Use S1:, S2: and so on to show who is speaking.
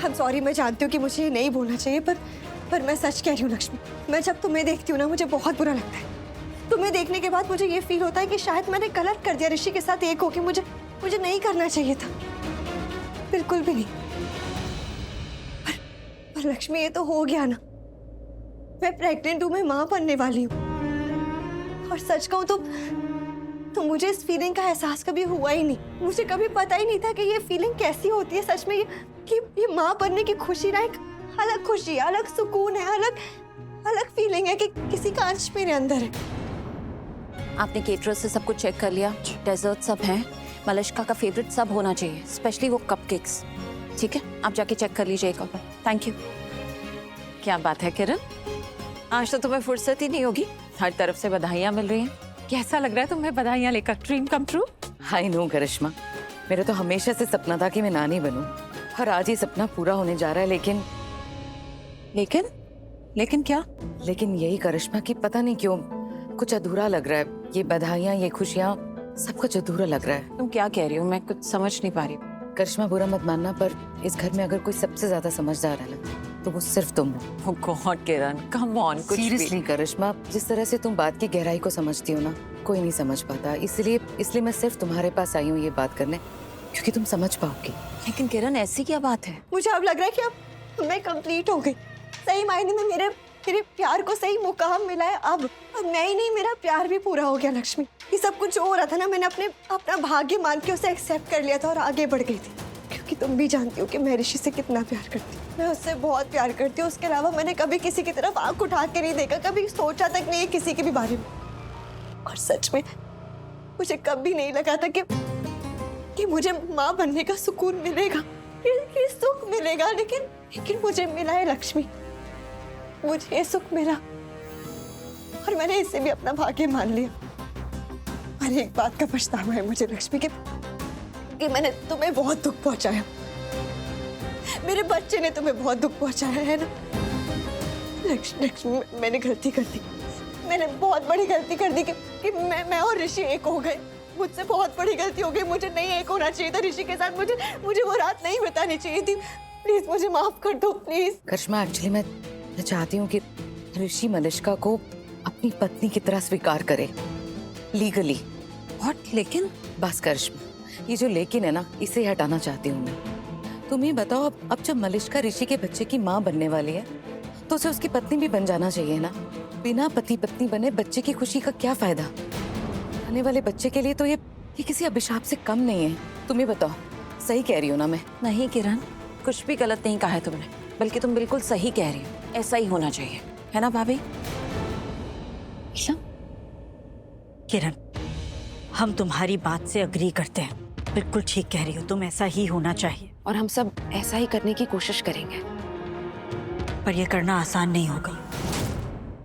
S1: I'm sorry, मैं जानती हूँ कि मुझे ये नहीं बोलना चाहिए, पर मैं सच कह रही हूँ लक्ष्मी। मैं जब तुम्हें देखती हूँ ना, मुझे बहुत बुरा लगता है। तुम्हें देखने के बाद मुझे ये फील होता है कि शायद मैंने गलत कर दिया ऋषि के साथ एक होके। मुझे नहीं करना चाहिए था, बिल्कुल भी नहीं। पर लक्ष्मी, ये तो हो गया ना। मैं प्रेग्नेंट हूँ, मैं माँ बनने वाली हूँ। और सच कहूँ तो मुझे इस फीलिंग का एहसास कभी हुआ ही नहीं। मुझे कभी पता ही नहीं था कि ये फीलिंग कैसी होती है सच में। ये माँ बनने की खुशी ना एक अलग खुशी है, अलग सुकून है, अलग फीलिंग है कि किसी का अंश मेरे अंदर है।
S2: आपने केटरर से सब कुछ चेक कर लिया? डेजर्ट सब हैं, मलिश्का का फेवरेट सब होना चाहिए, स्पेशली वो कपकेक्स। ठीक है, आप जाके चेक कर लीजिए एक बार। Thank you. क्या बात है किरण, आज तो तुम्हें फुर्सत ही नहीं होगी, हर तरफ से बधाइयाँ मिल रही हैं। कैसा लग रहा है तुम्हें बधाइयाँ लेकर? Dream come true.
S3: I know Karishma, मेरा तो हमेशा से सपना था कि मैं नानी बनूं, और आज ये सपना पूरा होने जा रहा है।
S2: लेकिन क्या?
S3: लेकिन यही करिश्मा कि पता नहीं क्यों कुछ अधूरा लग रहा है। ये बधाइयाँ, ये खुशियाँ, सब कुछ अधूरा लग रहा है।
S2: तुम क्या कह रही हो? मैं कुछ समझ नहीं पा रही।
S3: करिश्मा, बुरा मत मानना, पर इस घर में अगर कोई सबसे ज्यादा समझदार है ना, तो वो सिर्फ तुम हो।
S2: Oh God, Kiran, come on, कुछ भी।
S3: सीरियसली करिश्मा, जिस तरह से तुम बात की गहराई को समझती हो ना, कोई नहीं समझ पाता। इसलिए मैं सिर्फ तुम्हारे पास आई हूँ ये बात करने, क्योंकि तुम समझ पाओगी।
S2: लेकिन किरण, ऐसी क्या बात है?
S1: मुझे अब लग रहा है कि अब मैं कंप्लीट हो गई। सही मायने में मेरे प्यार को सही मुकाम मिला है। अब मैं ही नहीं, मेरा प्यार भी पूरा हो गया लक्ष्मी। ये सब कुछ जो हो रहा था ना, मैंने अपना भाग्य मान के उसे एक्सेप्ट कर लिया था और आगे बढ़ गई थी। क्योंकि तुम भी जानती हो कि मैं ऋषि से कितना प्यार करती हूँ। मैं उससे बहुत प्यार करती हूँ। उसके अलावा मैंने कभी किसी की तरफ आंख उठा के नहीं देखा, कभी सोचा तक नहीं है किसी के भी बारे में। और सच में मुझे कभी नहीं लगा था कि मुझे माँ बनने का सुकून मिलेगा, ये सुख मिलेगा। लेकिन मुझे मिला है लक्ष्मी, मुझे ये सुख मिला और मैंने इसे भी अपना भाग्य मान लिया। और एक बात का पछतावा है मुझे लक्ष्मी कि मैंने तुम्हें बहुत दुख पहुंचाया। मेरे बच्चे ने तुम्हें बहुत दुख पहुंचाया है ना लक्ष्मी। मैंने गलती कर दी, मैंने बहुत बड़ी गलती कर दी कि मैं और ऋषि एक हो गए। मुझसे बहुत बड़ी गलती हो गई। मुझे नहीं एक होना चाहिए था ऋषि के साथ। मुझे वो रात नहीं बितानी चाहिए थी। प्लीज मुझे माफ कर दो, प्लीज।
S3: करिश्मा, एक्चुअली मैं चाहती हूँ कि ऋषि मलिश्का को अपनी पत्नी की तरह स्वीकार करे, लीगली।
S2: व्हाट? लेकिन?
S3: बस करिश्मा, ये जो लेकिन है ना, इसे हटाना चाहती हूँ मैं। तुम ही बताओ, अब जब मलिश्का ऋषि के बच्चे की माँ बनने वाली है, तो उसे उसकी पत्नी भी बन जाना चाहिए ना। बिना पति पत्नी बने बच्चे की खुशी का क्या फायदा? आने वाले बच्चे के लिए तो ये किसी अभिशाप से कम नहीं है। तुम ही बताओ, सही कह रही हो ना मैं?
S2: नहीं किरण, कुछ भी गलत नहीं कहा है तुमने, बल्कि तुम बिल्कुल सही कह रही हो। ऐसा ही होना चाहिए, है ना भाभी?
S4: किरण, हम तुम्हारी बात से अग्री करते हैं। बिल्कुल ठीक कह रही हो तुम, ऐसा ही होना चाहिए।
S5: और हम सब ऐसा ही करने की कोशिश करेंगे।
S4: पर यह करना आसान नहीं होगा।